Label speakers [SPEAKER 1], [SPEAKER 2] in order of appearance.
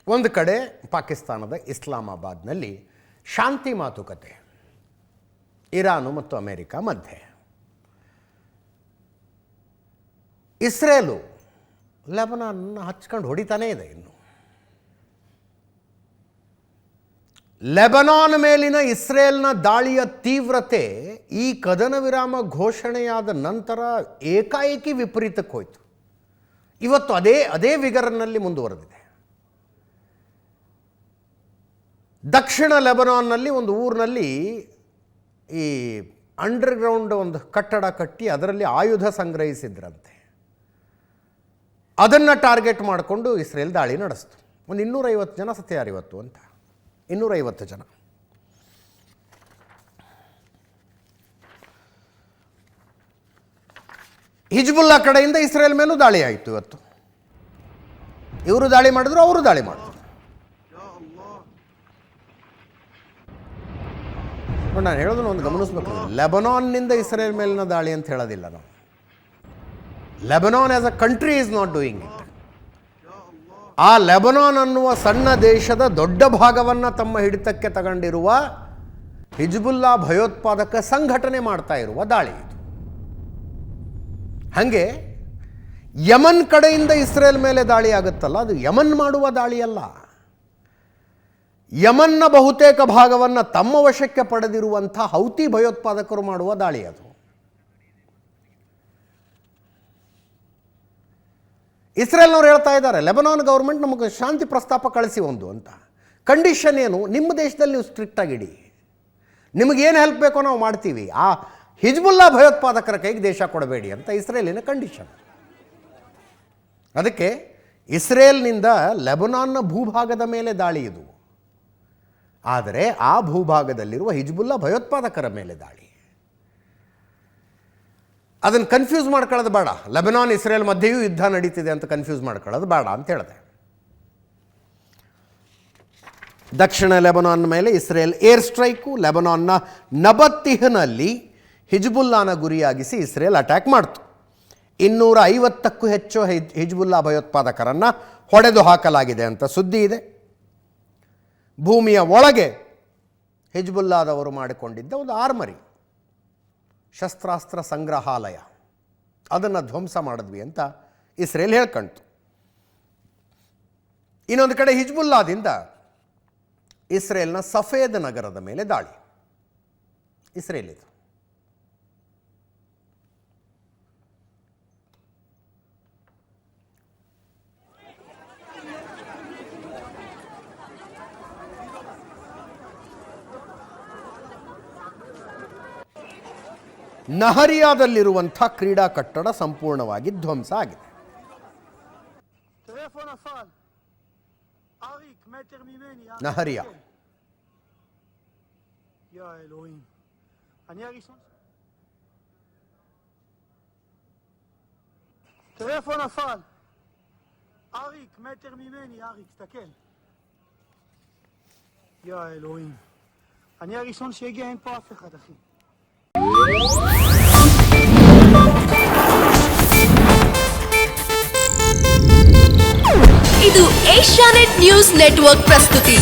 [SPEAKER 1] ಒಂದು ಕಡೆ ಪಾಕಿಸ್ತಾನದ ಇಸ್ಲಾಮಾಬಾದ್ನಲ್ಲಿ ಶಾಂತಿ ಮಾತುಕತೆ ಇರಾನು ಮತ್ತು ಅಮೆರಿಕ ಮಧ್ಯೆ. ಇಸ್ರೇಲು ಲೆಬನಾನ್ ಹಚ್ಕೊಂಡು ಹೊಡಿತಾನೇ ಇದೆ. ಇನ್ನು ಲೆಬನಾನ್ ಮೇಲಿನ ಇಸ್ರೇಲ್ನ ದಾಳಿಯ ತೀವ್ರತೆ ಈ ಕದನ ವಿರಾಮ ಘೋಷಣೆಯಾದ ನಂತರ ಏಕಾಏಕಿ ವಿಪರೀತಕ್ಕೆ ಹೋಯಿತು. ಇವತ್ತು ಅದೇ ವಿಗರ್ನಲ್ಲಿ ಮುಂದುವರೆದಿದೆ. ದಕ್ಷಿಣ ಲೆಬನಾನ್ನಲ್ಲಿ ಒಂದು ಊರಿನಲ್ಲಿ ಈ ಅಂಡರ್ಗ್ರೌಂಡ್ ಒಂದು ಕಟ್ಟಡ ಕಟ್ಟಿ ಅದರಲ್ಲಿ ಆಯುಧ ಸಂಗ್ರಹಿಸಿದ್ರಂತೆ. ಅದನ್ನು ಟಾರ್ಗೆಟ್ ಮಾಡಿಕೊಂಡು ಇಸ್ರೇಲ್ ದಾಳಿ ನಡೆಸ್ತು. ಒಂದು 250 ಜನ ಸತ್ಯಾರು ಇವತ್ತು ಅಂತ. 250 ಜನ. ಹಿಜ್ಬುಲ್ಲಾ ಕಡೆಯಿಂದ ಇಸ್ರೇಲ್ ಮೇಲೂ ದಾಳಿ ಆಯಿತು. ಇವತ್ತು ಇವರು ದಾಳಿ ಮಾಡಿದ್ರು, ಅವರು ದಾಳಿ ಮಾಡಿದ್ರು. ನಾನು ಹೇಳೋದನ್ನು ಒಂದು ಗಮನಿಸಬೇಕು. ಲೆಬನಾನ್ನಿಂದ ಇಸ್ರೇಲ್ ಮೇಲಿನ ದಾಳಿ ಅಂತ ಹೇಳೋದಿಲ್ಲ ನಾವು. Lebanon as a country is not doing it. ಆ ಲೆಬನಾನ್ ಅನ್ನುವ ಸಣ್ಣ ದೇಶದ ದೊಡ್ಡ ಭಾಗವನ್ನು ತಮ್ಮ ಹಿಡಿತಕ್ಕೆ ತಗೊಂಡಿರುವ ಹಿಜ್ಬುಲ್ಲಾ ಭಯೋತ್ಪಾದಕ ಸಂಘಟನೆ ಮಾಡ್ತಾ ಇರುವ ದಾಳಿ ಇದು. ಹಾಗೆ ಯಮನ್ ಕಡೆಯಿಂದ ಇಸ್ರೇಲ್ ಮೇಲೆ ದಾಳಿ ಆಗುತ್ತಲ್ಲ, ಅದು ಯಮನ್ ಮಾಡುವ ದಾಳಿಯಲ್ಲ. ಯಮನ್ನ ಬಹುತೇಕ ಭಾಗವನ್ನು ತಮ್ಮ ವಶಕ್ಕೆ ಪಡೆದಿರುವಂಥ ಹೌತಿ ಭಯೋತ್ಪಾದಕರು ಮಾಡುವ ದಾಳಿ ಅದು. ಇಸ್ರೇಲ್ನವ್ರು ಹೇಳ್ತಾ ಇದ್ದಾರೆ, ಲೆಬನಾನ್ ಗೌರ್ಮೆಂಟ್ ನಮಗೆ ಶಾಂತಿ ಪ್ರಸ್ತಾಪ ಕಳಿಸಿ ಒಂದು ಅಂತ. ಕಂಡೀಷನ್ ಏನು? ನಿಮ್ಮ ದೇಶದಲ್ಲಿ ನೀವು ಸ್ಟ್ರಿಕ್ಟ್ ಆಗಿಡಿ, ನಿಮಗೇನು ಹೆಲ್ಪ್ ಬೇಕೋ ನಾವು ಮಾಡ್ತೀವಿ, ಆ ಹಿಜ್ಬುಲ್ಲಾ ಭಯೋತ್ಪಾದಕರ ಕೈಗೆ ದೇಶ ಕೊಡಬೇಡಿ ಅಂತ ಇಸ್ರೇಲಿನ ಕಂಡೀಷನ್. ಅದಕ್ಕೆ ಇಸ್ರೇಲ್ನಿಂದ ಲೆಬನಾನ್ನ ಭೂಭಾಗದ ಮೇಲೆ ದಾಳಿ ಇದು. ಆದರೆ ಆ ಭೂಭಾಗದಲ್ಲಿರುವ ಹಿಜ್ಬುಲ್ಲಾ ಭಯೋತ್ಪಾದಕರ ಮೇಲೆ ದಾಳಿ. ಅದನ್ನು ಕನ್ಫ್ಯೂಸ್ ಮಾಡ್ಕೊಳ್ಳೋದು ಬೇಡ. ಲೆಬನಾನ್ ಇಸ್ರೇಲ್ ಮಧ್ಯೆಯೂ ಯುದ್ಧ ನಡೀತಿದೆ ಅಂತ ಕನ್ಫ್ಯೂಸ್ ಮಾಡ್ಕೊಳ್ಳೋದು ಬೇಡ ಅಂತ ಹೇಳಿದೆ. ದಕ್ಷಿಣ ಲೆಬನಾನ್ ಮೇಲೆ ಇಸ್ರೇಲ್ ಏರ್ ಸ್ಟ್ರೈಕು. ಲೆಬನಾನ್ನ ನಬತ್ತಿಹ್ನಲ್ಲಿ ಹಿಜ್ಬುಲ್ಲಾನ ಗುರಿಯಾಗಿಸಿ ಇಸ್ರೇಲ್ ಅಟ್ಯಾಕ್ ಮಾಡ್ತು. 250ಕ್ಕೂ ಹೆಚ್ಚು ಹಿಜ್ಬುಲ್ಲಾ ಭಯೋತ್ಪಾದಕರನ್ನು ಹೊಡೆದು ಹಾಕಲಾಗಿದೆ ಅಂತ ಸುದ್ದಿ ಇದೆ. ಭೂಮಿಯ ಒಳಗೆ ಹಿಜ್ಬುಲ್ಲಾದವರು ಮಾಡಿಕೊಂಡಿದ್ದ ಒಂದು ಆರ್ಮರಿ, ಶಸ್ತ್ರಾಸ್ತ್ರ ಸಂಗ್ರಹಾಲಯ, ಅದನ್ನು ಧ್ವಂಸ ಮಾಡಿದ್ವಿ ಅಂತ ಇಸ್ರೇಲ್ ಹೇಳ್ಕಂತು. ಇನ್ನೊಂದು ಕಡೆ ಹಿಜ್ಬುಲ್ಲಾದಿಂದ ಇಸ್ರೇಲ್ನ ಸಫೇದ್ ನಗರದ ಮೇಲೆ ದಾಳಿ. ಇಸ್ರೇಲ್ ಇದು. ನಹರಿಯಾದಲ್ಲಿರುವಂಥ ಕ್ರೀಡಾ ಕಟ್ಟಡ ಸಂಪೂರ್ಣವಾಗಿ ಧ್ವಂಸ ಆಗಿದೆ. ನಹರಿಯಾ
[SPEAKER 2] אני הראשון שהגיע, אין פה אף אחד, אחי.
[SPEAKER 3] ಇದು ಏಷ್ಯಾನೆಟ್ ನ್ಯೂಸ್ ನೆಟ್ವರ್ಕ್ ಪ್ರಸ್ತುತಿ.